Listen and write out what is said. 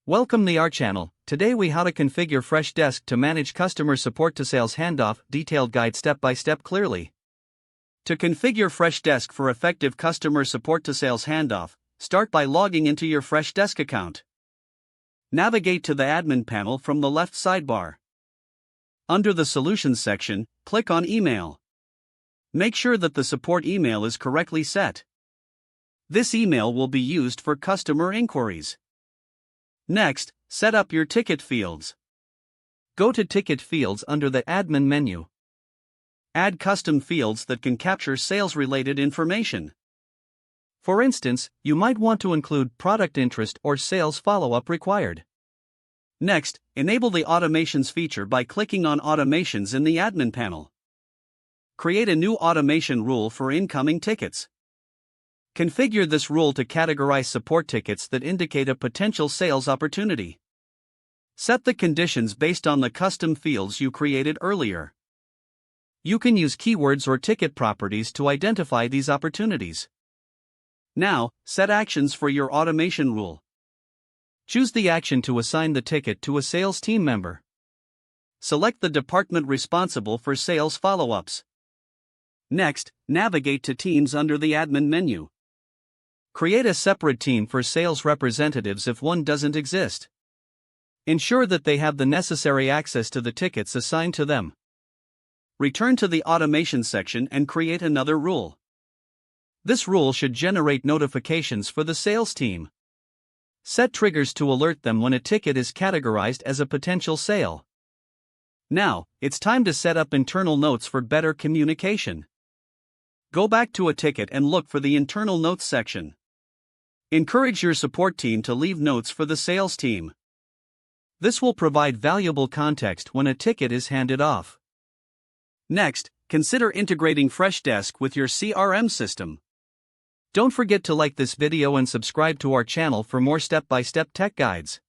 Welcome to our channel. Today we how to configure Freshdesk to manage customer support to sales handoff, detailed guide step by step clearly. To configure Freshdesk for effective customer support to sales handoff, start by logging into your Freshdesk account. Navigate to the admin panel from the left sidebar. Under the Solutions section, click on Email. Make sure that the support email is correctly set. This email will be used for customer inquiries. Next, set up your ticket fields. Go to Ticket Fields under the Admin menu. Add custom fields that can capture sales-related information. For instance, you might want to include product interest or sales follow-up required. Next, enable the Automations feature by clicking on Automations in the Admin panel. Create a new automation rule for incoming tickets. Configure this rule to categorize support tickets that indicate a potential sales opportunity. Set the conditions based on the custom fields you created earlier. You can use keywords or ticket properties to identify these opportunities. Now, set actions for your automation rule. Choose the action to assign the ticket to a sales team member. Select the department responsible for sales follow-ups. Next, navigate to Teams under the Admin menu. Create a separate team for sales representatives if one doesn't exist. Ensure that they have the necessary access to the tickets assigned to them. Return to the Automation section and create another rule. This rule should generate notifications for the sales team. Set triggers to alert them when a ticket is categorized as a potential sale. Now, it's time to set up internal notes for better communication. Go back to a ticket and look for the Internal Notes section. Encourage your support team to leave notes for the sales team. This will provide valuable context when a ticket is handed off. Next, consider integrating Freshdesk with your CRM system. Don't forget to like this video and subscribe to our channel for more step-by-step tech guides.